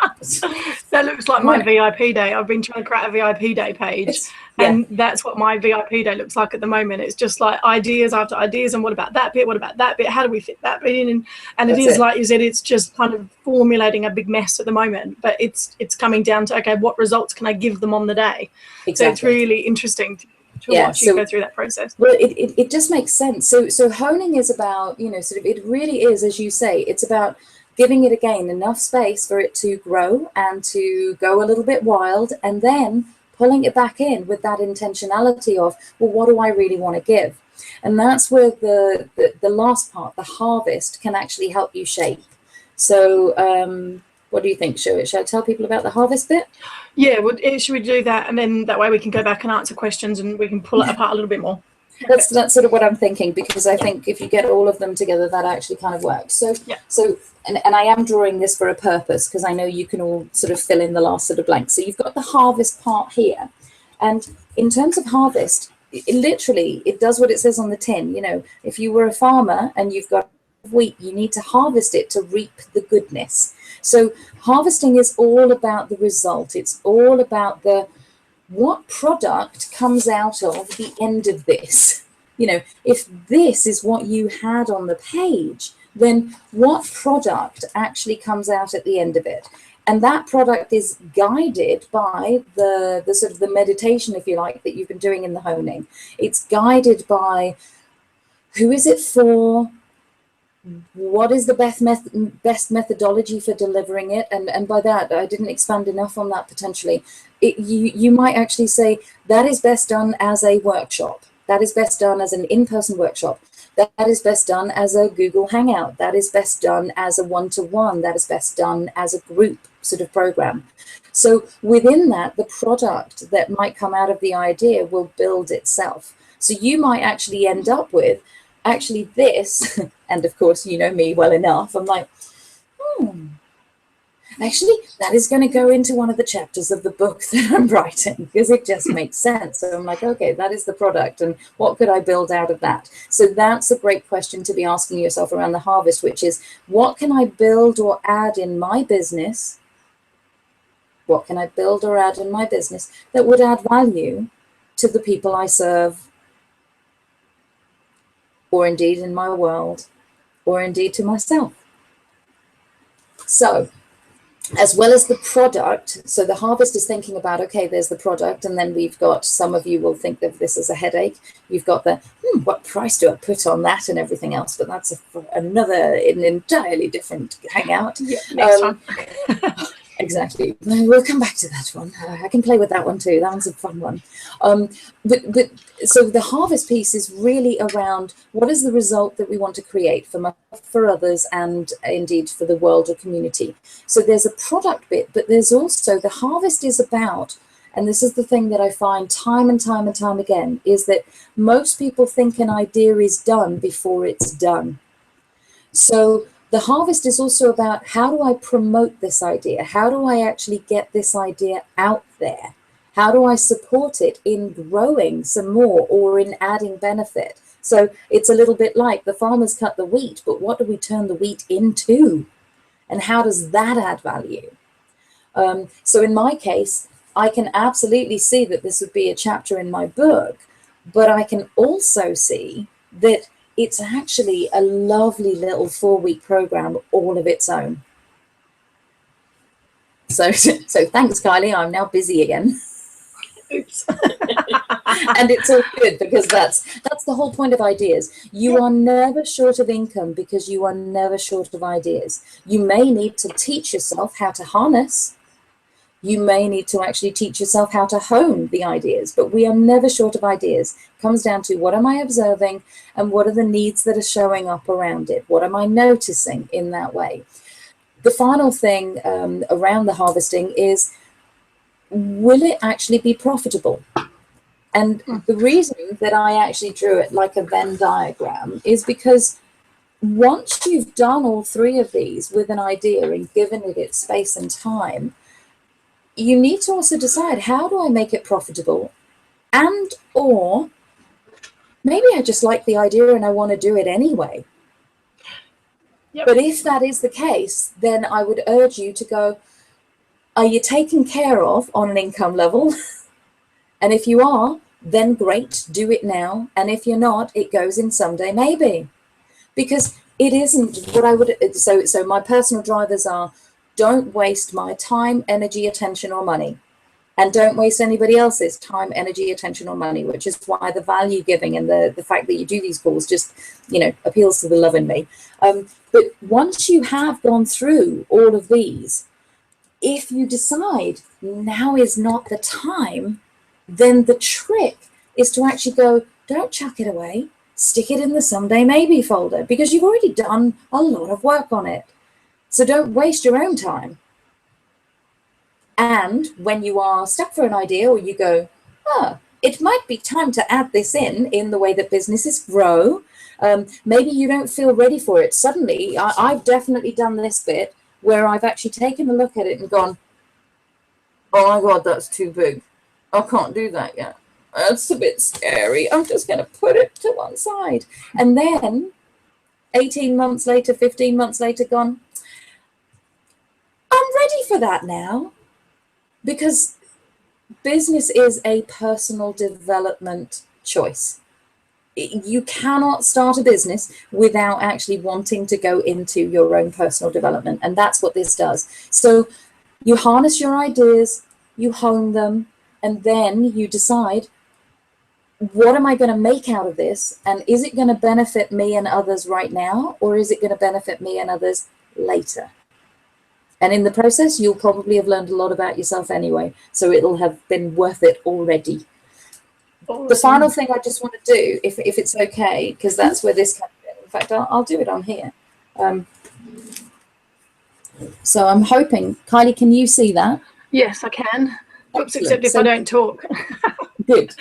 That looks like my VIP day. I've been trying to create a VIP day page. And that's what my VIP day looks like at the moment. It's just like ideas after ideas. And what about that bit? What about that bit? How do we fit that bit in? And it is, like you said, it's just kind of formulating a big mess at the moment. But it's coming down to, okay, what results can I give them on the day? Exactly. So it's really interesting to watch you go through that process. Well, it just makes sense. So honing is about, you know, sort of, it really is, as you say, it's about giving it, again, enough space for it to grow and to go a little bit wild, and then pulling it back in with that intentionality of, well, what do I really want to give? And that's where the last part, the harvest, can actually help you shape. So what do you think? Shall I tell people about the harvest bit? Yeah, well, should we do that? And then that way we can go back and answer questions and we can pull it apart a little bit more. That's sort of what I'm thinking, because I think if you get all of them together, that actually kind of works. So and I am drawing this for a purpose, because I know you can all sort of fill in the last sort of blank. So you've got the harvest part here. And in terms of harvest, it does what it says on the tin. You know, if you were a farmer and you've got wheat, you need to harvest it to reap the goodness. So harvesting is all about the result. It's all about what product comes out of the end of this. You know, if this is what you had on the page, then what product actually comes out at the end of it? And that product is guided by the sort of the meditation, if you like, that you've been doing in the honing. It's guided by who is it for, what is the best methodology for delivering it? And by that, I didn't expand enough on that potentially. You might actually say that is best done as a workshop. That is best done as an in-person workshop. That is best done as a Google Hangout. That is best done as a one-to-one. That is best done as a group sort of program. So within that, the product that might come out of the idea will build itself. So you might actually end up with actually this, and of course, you know me well enough. I'm like, actually, that is going to go into one of the chapters of the book that I'm writing, because it just makes sense. So I'm like, okay, that is the product, and what could I build out of that? So that's a great question to be asking yourself around the harvest, which is, what can I build or add in my business? What can I build or add in my business that would add value to the people I serve, or indeed in my world, or indeed to myself? So as well as the product, so the harvest is thinking about, okay, there's the product, and then we've got, some of you will think of this as a headache. You've got the, what price do I put on that and everything else? But that's an entirely different hangout. Yeah, next time. Exactly. We'll come back to that one. I can play with that one too. That one's a fun one. But so the harvest piece is really around, what is the result that we want to create for others, and indeed for the world or community. So there's a product bit, but there's also, the harvest is about, and this is the thing that I find time and time and time again, is that most people think an idea is done before it's done. So the harvest is also about, how do I promote this idea? How do I actually get this idea out there? How do I support it in growing some more or in adding benefit? So it's a little bit like the farmers cut the wheat, but what do we turn the wheat into? And how does that add value? So in my case, I can absolutely see that this would be a chapter in my book, but I can also see that it's actually a lovely little 4-week program all of its own. So thanks, Kylie. I'm now busy again. Oops. And it's all good, because that's the whole point of ideas. You are never short of income because you are never short of ideas. You may need to teach yourself how to harness. You may need to actually teach yourself how to hone the ideas, but we are never short of ideas. It comes down to, what am I observing, and what are the needs that are showing up around it? What am I noticing in that way? The final thing around the harvesting is, will it actually be profitable? And the reason that I actually drew it like a Venn diagram is because once you've done all 3 of these with an idea and given it its space and time, you need to also decide, how do I make it profitable? And or maybe I just like the idea and I want to do it anyway. Yep. But if that is the case, then I would urge you to go, are you taken care of on an income level? And if you are, then great, do it now. And if you're not, it goes in someday maybe. Because it isn't what I would, so my personal drivers are, don't waste my time, energy, attention, or money. And don't waste anybody else's time, energy, attention, or money, which is why the value giving and the fact that you do these calls just, appeals to the love in me. But once you have gone through all of these, if you decide now is not the time, then the trick is to actually go, don't chuck it away, stick it in the someday maybe folder, because you've already done a lot of work on it. So don't waste your own time. And when you are stuck for an idea, or you go, it might be time to add this in the way that businesses grow. Maybe you don't feel ready for it. Suddenly, I've definitely done this bit where I've actually taken a look at it and gone, oh my God, that's too big. I can't do that yet. That's a bit scary. I'm just going to put it to one side. And then 18 months later, 15 months later, gone, I'm ready for that now. Because business is a personal development choice. You cannot start a business without actually wanting to go into your own personal development. And that's what this does. So you harness your ideas, you hone them, and then you decide, what am I going to make out of this? And is it going to benefit me and others right now? Or is it going to benefit me and others later? And in the process, you'll probably have learned a lot about yourself anyway. So it'll have been worth it already. Awesome. The final thing I just want to do, if it's okay, because that's where this comes in. In fact, I'll do it on here. So I'm hoping, Kylie, can you see that? Yes, I can. Oops, Excellent. except if I don't talk. Good.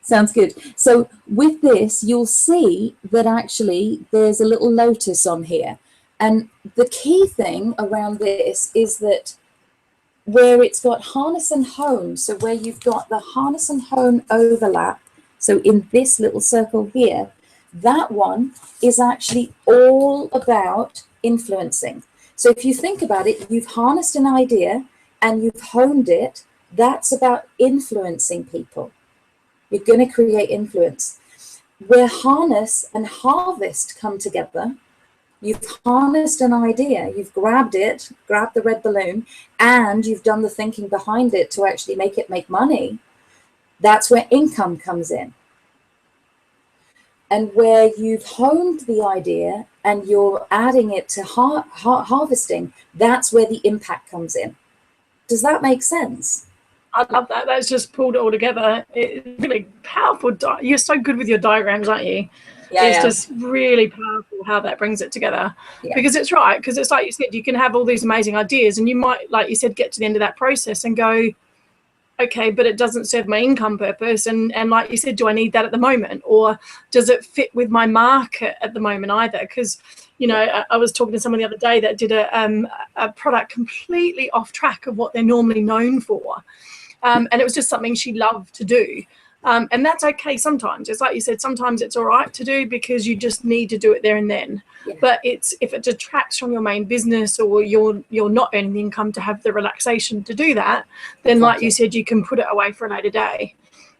Sounds good. So with this, you'll see that actually there's a little lotus on here. And the key thing around this is that where it's got harness and hone, so where you've got the harness and hone overlap, so in this little circle here, that one is actually all about influencing. So if you think about it, you've harnessed an idea and you've honed it. That's about influencing people. You're going to create influence. Where harness and harvest come together, you've harnessed an idea, you've grabbed it, grabbed the red balloon, and you've done the thinking behind it to actually make it make money. That's where income comes in. And where you've honed the idea and you're adding it to harvesting, that's where the impact comes in. Does that make sense? I love that. That's just pulled it all together. It's really powerful. You're so good with your diagrams, aren't you? Yeah, it's just really powerful how that brings it together. Yeah. Because it's right. Because it's like you said, you can have all these amazing ideas and you might, like you said, get to the end of that process and go, okay, but it doesn't serve my income purpose. And like you said, do I need that at the moment? Or does it fit with my market at the moment either? Because, you know, I was talking to someone the other day that did a product completely off track of what they're normally known for. And it was just something she loved to do. And that's okay sometimes. It's like you said, sometimes it's all right to do because you just need to do it there and then. Yeah. But if it detracts from your main business or you're not earning the income to have the relaxation to do that, then Exactly. like you said, you can put it away for a later day.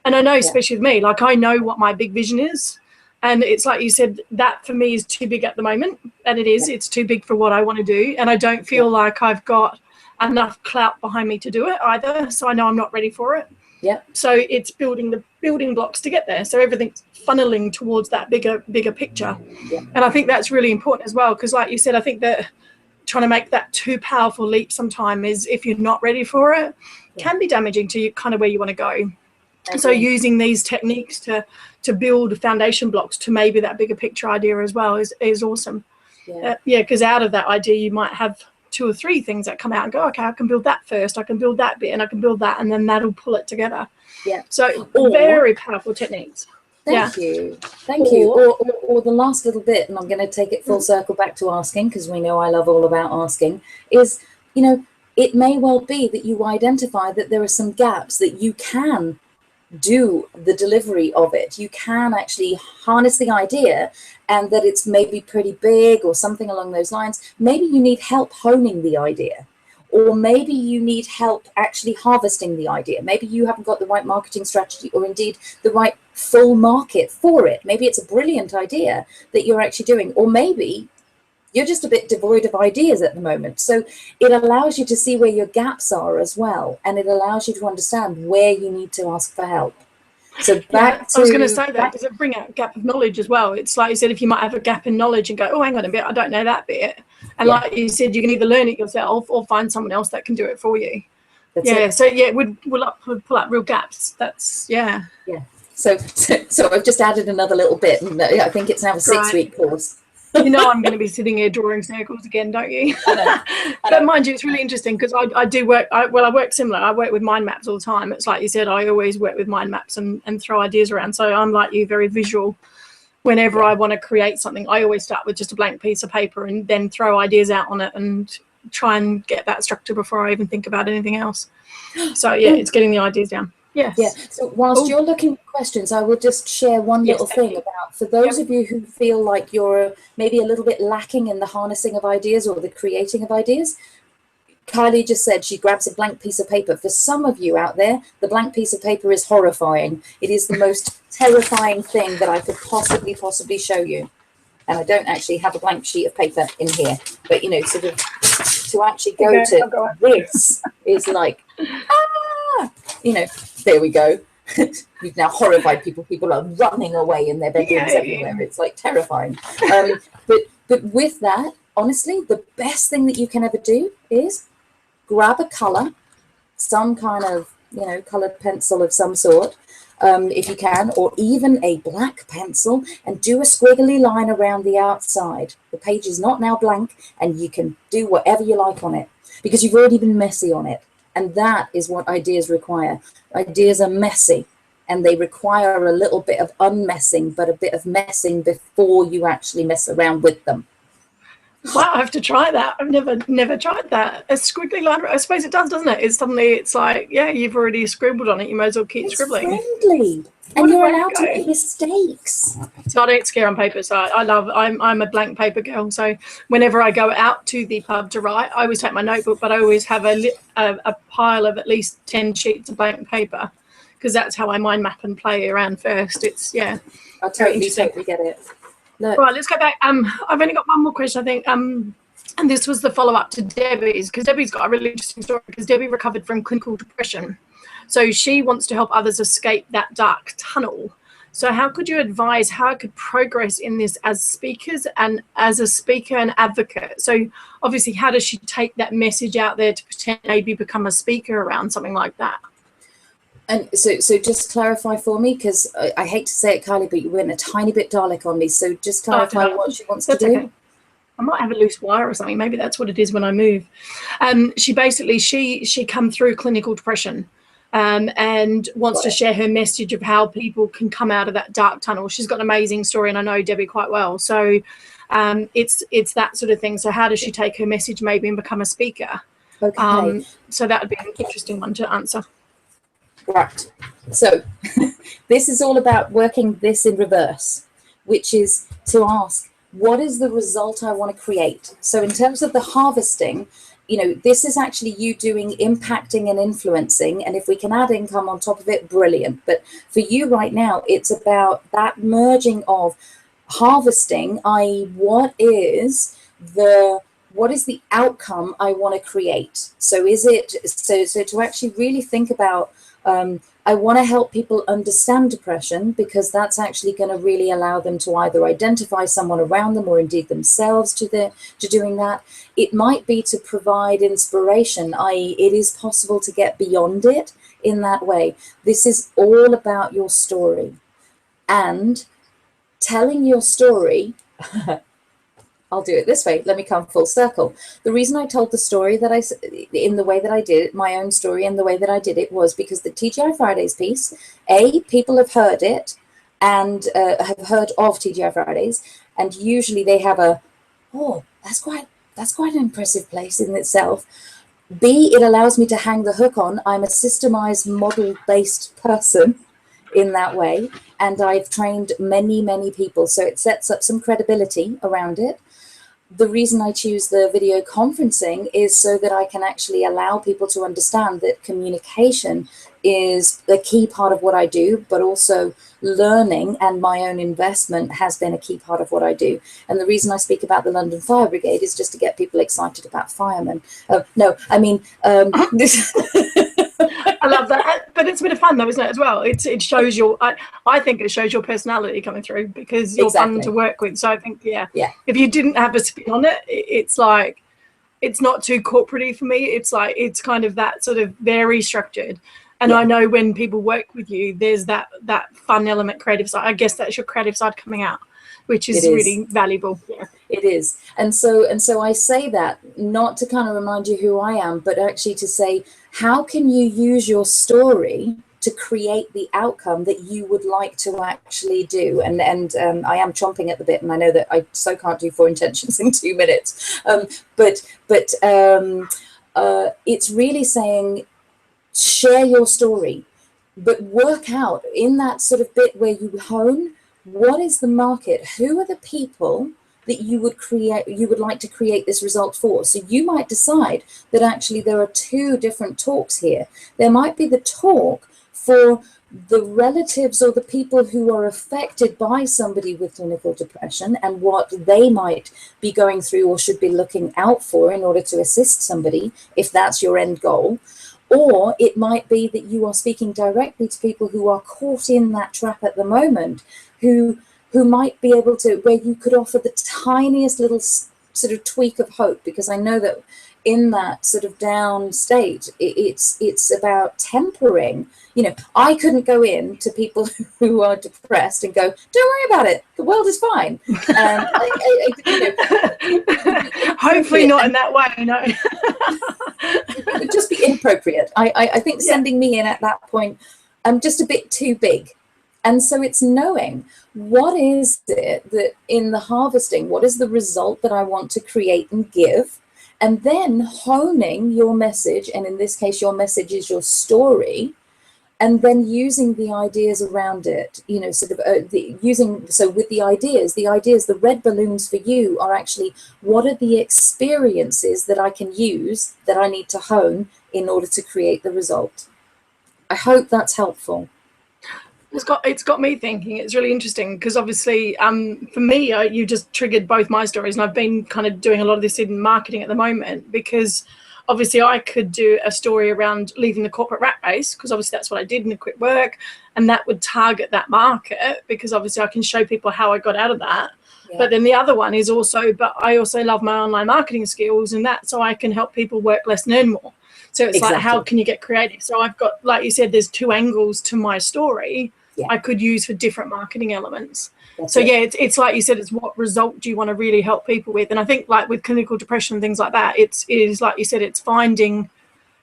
And I know, especially with me, like I know what my big vision is. And it's like you said, that for me is too big at the moment. And it is. It's too big for what I want to do. And I don't feel like I've got enough clout behind me to do it either. So I know I'm not ready for it. Yeah. So it's building the building blocks to get there. So everything's funneling towards that bigger picture. Yeah. And I think that's really important as well. Because like you said, I think that trying to make that too powerful leap sometime is, if you're not ready for it, can be damaging to you, kind of where you want to go. So using these techniques to build foundation blocks to maybe that bigger picture idea as well is awesome. Yeah, because out of that idea, you might have 2 or 3 things that come out and go, okay, I can build that first, I can build that bit, and I can build that, and then that'll pull it together. Yeah. So very powerful techniques. Thank you. Or the last little bit, and I'm going to take it full circle back to asking, because we know I love all about asking, is, you know, it may well be that you identify that there are some gaps that you can do the delivery of it. You can actually harness the idea, and that it's maybe pretty big or something along those lines. Maybe you need help honing the idea, or maybe you need help actually harvesting the idea. Maybe you haven't got the right marketing strategy, or indeed the right full market for it. Maybe it's a brilliant idea that you're actually doing, or maybe you're just a bit devoid of ideas at the moment. So it allows you to see where your gaps are as well. And it allows you to understand where you need to ask for help. So back to... I was going to say that, does it bring out a gap of knowledge as well? It's like you said, if you might have a gap in knowledge and go, oh, hang on a bit, I don't know that bit. And like you said, you can either learn it yourself or find someone else that can do it for you. So it would pull up real gaps. That's, So I've just added another little bit, and I think it's now a 6-week course. You know, I'm going to be sitting here drawing circles again, don't you? I know. But mind you, it's really interesting because I do work. I work similar. I work with mind maps all the time. It's like you said, I always work with mind maps and throw ideas around. So I'm like you, very visual. Whenever I want to create something, I always start with just a blank piece of paper and then throw ideas out on it and try and get that structure before I even think about anything else. So it's getting the ideas down. Yes. Yeah. So whilst you're looking at questions, I will just share one little thing about, for those of you who feel like you're maybe a little bit lacking in the harnessing of ideas or the creating of ideas. Kylie just said she grabs a blank piece of paper. For some of you out there, the blank piece of paper is horrifying. It is the most terrifying thing that I could possibly show you. And I don't actually have a blank sheet of paper in here, but you know, sort of to actually go to this is like, you know, there we go. We've now horrified people. People are running away in their bedrooms everywhere. It's like terrifying. But with that, honestly, the best thing that you can ever do is grab a color, some kind of, you know, colored pencil of some sort, if you can, or even a black pencil, and do a squiggly line around the outside. The page is not now blank, and you can do whatever you like on it because you've already been messy on it. And that is what ideas require. Ideas are messy, and they require a little bit of unmessing, but a bit of messing before you actually mess around with them. Wow, I have to try that. I've never tried that. A squiggly line, I suppose it does, doesn't it? It's suddenly, it's like, yeah, you've already scribbled on it. You might as well keep scribbling. Friendly. And you're allowed to make mistakes. So I don't scare on paper. So I'm a blank paper girl. So whenever I go out to the pub to write, I always take my notebook, but I always have a pile of at least 10 sheets of blank paper, because that's how I mind map and play around first. It's, yeah. I totally get it. Look. Right, let's go back. I've only got one more question, I think. And this was the follow-up to Debbie's, because Debbie's got a really interesting story, because Debbie recovered from clinical depression. So she wants to help others escape that dark tunnel. So how could you advise how I could progress in this as speakers and as a speaker and advocate? So obviously, how does she take that message out there to pretend maybe become a speaker around something like that? And so just clarify for me, because I hate to say it, Kylie, but you went a tiny bit Dalek on me. So just clarify what she wants to do. Okay. I might have a loose wire or something. Maybe that's what it is when I move. She basically, she come through clinical depression and wants to share her message of how people can come out of that dark tunnel. She's got an amazing story, and I know Debbie quite well. So it's that sort of thing. So how does she take her message maybe and become a speaker? Okay. So that would be an interesting one to answer. Right. So this is all about working this in reverse, which is to ask, what is the result I want to create? So in terms of the harvesting, you know, this is actually you doing impacting and influencing. And if we can add income on top of it, brilliant. But for you right now, it's about that merging of harvesting, i.e. what is the outcome I want to create? So is it, so to actually really think about, I want to help people understand depression, because that's actually going to really allow them to either identify someone around them or indeed themselves to doing that. It might be to provide inspiration, i.e. it is possible to get beyond it in that way. This is all about your story, and telling your story. I'll do it this way. Let me come full circle. The reason I told the story that in the way that I did it, my own story in the way that I did it, was because the TGI Fridays piece, people have heard it and have heard of TGI Fridays, and usually they have that's quite an impressive place in itself. B, it allows me to hang the hook on. I'm a systemized model-based person in that way, and I've trained many, many people, so it sets up some credibility around it. The reason I choose the video conferencing is so that I can actually allow people to understand that communication is a key part of what I do, but also learning and my own investment has been a key part of what I do. And the reason I speak about the London Fire Brigade is just to get people excited about firemen. This. I love that, but it's a bit of fun though, isn't it, as well? It shows your, I think it shows your personality coming through, because you're fun to work with. So I think, yeah, if you didn't have a spin on it, it's like, it's not too corporate-y for me. It's like, it's kind of that sort of very structured. And I know when people work with you, there's that fun element, creative side. I guess that's your creative side coming out, which is really valuable. Yeah. It is. And so I say that not to kind of remind you who I am, but actually to say, how can you use your story to create the outcome that you would like to actually do? And I am chomping at the bit, and I know that I so can't do 4 intentions in 2 minutes. But it's really saying, share your story, but work out in that sort of bit where you hone, what is the market? Who are the people that you would like to create this result for? So you might decide that actually there are 2 different talks here. There might be the talk for the relatives or the people who are affected by somebody with clinical depression and what they might be going through or should be looking out for in order to assist somebody, if that's your end goal. Or it might be that you are speaking directly to people who are caught in that trap at the moment, who might be able to, where you could offer the tiniest little sort of tweak of hope, because I know that in that sort of down state. It's about tempering. You know, I couldn't go in to people who are depressed and go, don't worry about it, the world is fine. Hopefully not in that way, no. It would just be inappropriate. I think sending me in at that point, I'm just a bit too big. And so it's knowing what is it that in the harvesting, what is the result that I want to create and give, and then honing your message. And in this case, your message is your story, and then using the ideas around it, you know, sort of so with the ideas, the red balloons for you are actually, what are the experiences that I can use that I need to hone in order to create the result? I hope that's helpful. It's got me thinking. It's really interesting because obviously for me, you just triggered both my stories, and I've been kind of doing a lot of this in marketing at the moment, because obviously I could do a story around leaving the corporate rat race, because obviously that's what I did in the quit work, and that would target that market, because obviously I can show people how I got out of that. Yeah. But then the other one is also, but I also love my online marketing skills, and that so I can help people work less and earn more. So it's like, how can you get creative? So I've got, like you said, there's two angles to my story I could use for different marketing elements. So it's like you said, it's what result do you want to really help people with? And I think like with clinical depression and things like that, it is like you said, it's finding,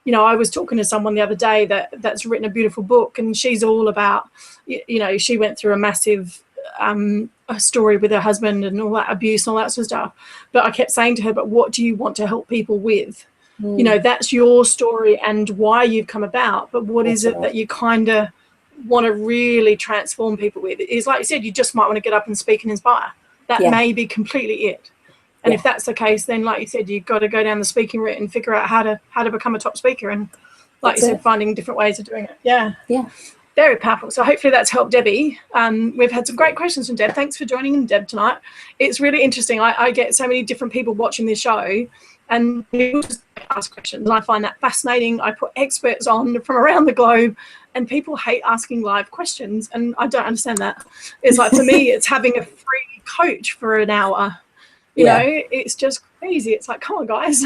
you know, I was talking to someone the other day that's written a beautiful book, and she's all about, you know, she went through a massive a story with her husband and all that abuse and all that sort of stuff. But I kept saying to her, but what do you want to help people with? You know, that's your story and why you've come about, but what is it that you kind of want to really transform people with? Is like you said, you just might want to get up and speak and inspire. That may be completely it. And if that's the case, then like you said, you've got to go down the speaking route and figure out how to become a top speaker, and like you said, finding different ways of doing it. Yeah Very powerful. So hopefully that's helped Debbie. We've had some great questions from Deb. Thanks for joining in, Deb, tonight. It's really interesting. I get so many different people watching this show, and people just ask questions, and I find that fascinating. I put experts on from around the globe, and people hate asking live questions, and I don't understand that. It's like, for me, it's having a free coach for an hour. You know, it's just crazy. It's like, come on, guys.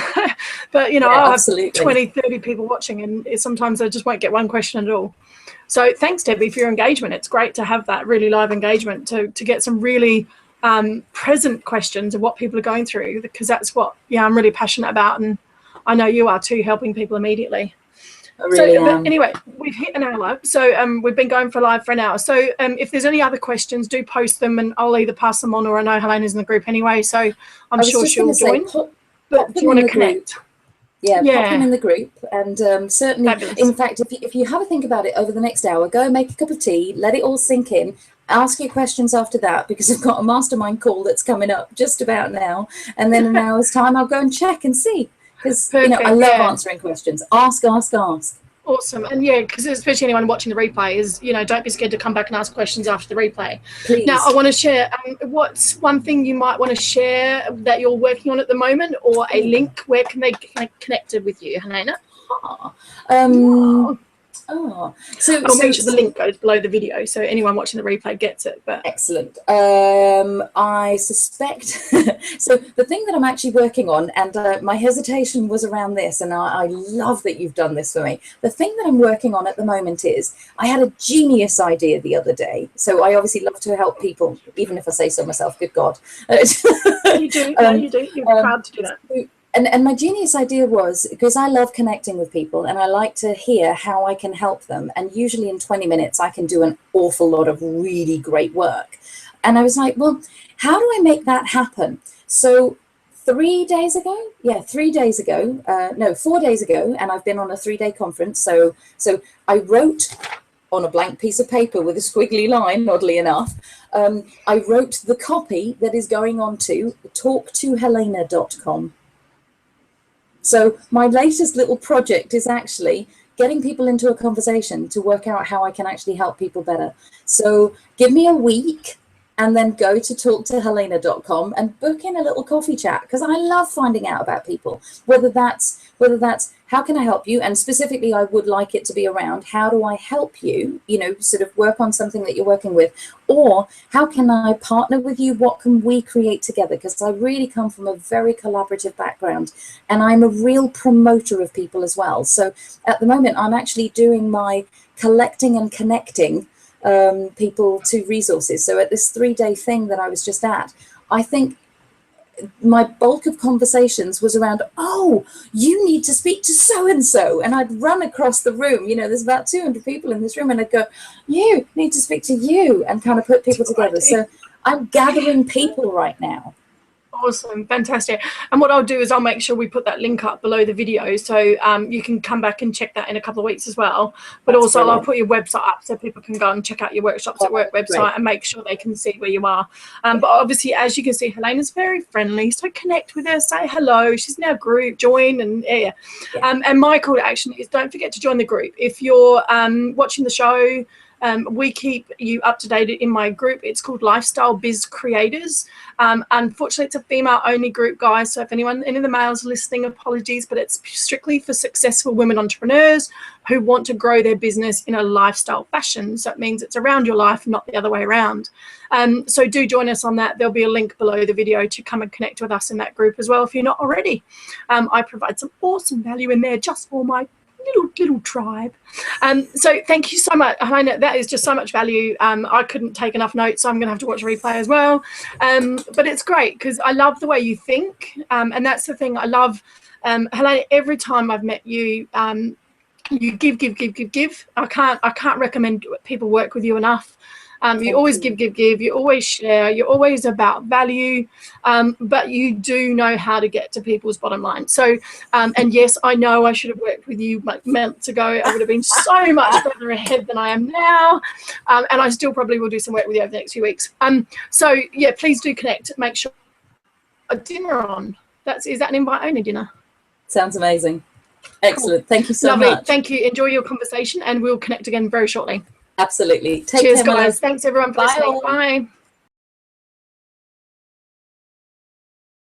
But, you know, I'll have 20, 30 people watching, and sometimes I just won't get one question at all. So thanks, Debbie, for your engagement. It's great to have that really live engagement, to get some really present questions of what people are going through, because that's what I'm really passionate about, and I know you are too, helping people immediately. Really but anyway, we've hit an hour, so we've been going for live for an hour. So if there's any other questions, do post them, and I'll either pass them on, or I know Helena's in the group anyway, so I'm sure she'll join. But do you want to connect? Pop them in the group, and certainly, fabulous. In fact, if you have a think about it over the next hour, go and make a cup of tea, let it all sink in, ask your questions after that, because I've got a mastermind call that's coming up just about now, and then in an hour's time I'll go and check and see, because you know, I love answering questions. Ask. Awesome. And because especially anyone watching the replay is, you know, don't be scared to come back and ask questions after the replay. Please. Now, I want to share, what's one thing you might want to share that you're working on at the moment, or a link? Where can they get connected with you, Helena? So I'll make sure the link goes below the video, so anyone watching the replay gets it. But excellent. I suspect so the thing that I'm actually working on, and my hesitation was around this, and I love that you've done this for me. The thing that I'm working on at the moment is, I had a genius idea the other day. So I obviously love to help people, even if I say so myself. Good God. You do. You do. You're proud to do that. And my genius idea was, because I love connecting with people, and I like to hear how I can help them. And usually in 20 minutes, I can do an awful lot of really great work. And I was like, well, how do I make that happen? So 4 days ago, and I've been on a 3-day conference. So I wrote on a blank piece of paper with a squiggly line, oddly enough, I wrote the copy that is going on to talktohelena.com. So my latest little project is actually getting people into a conversation to work out how I can actually help people better. So give me a week, and then go to talktohelena.com and book in a little coffee chat, because I love finding out about people, whether that's how can I help you, and specifically I would like it to be around how do I help you, you know, sort of work on something that you're working with, or how can I partner with you, what can we create together, because I really come from a very collaborative background and I'm a real promoter of people as well. So at the moment I'm actually doing my collecting and connecting people to resources. So at this 3-day thing that I was just at, I think my bulk of conversations was around, oh, you need to speak to so-and-so. And I'd run across the room, you know, there's about 200 people in this room, and I'd go, you need to speak to you, and kind of put people together. So I'm gathering people right now. Awesome, fantastic. And what I'll do is I'll make sure we put that link up below the video, so you can come back and check that in a couple of weeks as well. But that's also brilliant. I'll put your website up so people can go and check out your Workshops at Work website, great, and make sure they can see where you are. But obviously, as you can see, Helena's very friendly, so connect with her, say hello. She's in our group, join, and yeah. And my call to action is don't forget to join the group. If you're watching the show, we keep you up to date in my group. It's called Lifestyle Biz Creators. Unfortunately, it's a female-only group, guys. So if any of the males listening, apologies, but it's strictly for successful women entrepreneurs who want to grow their business in a lifestyle fashion. So it means it's around your life, not the other way around. So do join us on that. There'll be a link below the video to come and connect with us in that group as well if you're not already. I provide some awesome value in there just for my little tribe. So thank you so much, Helena. That is just so much value. I couldn't take enough notes, so I'm gonna have to watch a replay as well. But it's great because I love the way you think, and that's the thing I love. Helena, every time I've met you, you give. I can't recommend people work with you enough. You always give, you always share, you're always about value, but you do know how to get to people's bottom line. So, and yes, I know I should have worked with you like months ago. I would have been so much further ahead than I am now. And I still probably will do some work with you over the next few weeks. So yeah, please do connect. Make sure a dinner on. Is that an invite only dinner? Sounds amazing. Excellent. Cool. Thank you so Lovely. much. Thank you. Enjoy your conversation, and we'll connect again very shortly. Absolutely. Take Cheers, care, guys. Thanks, everyone, for listening. Bye.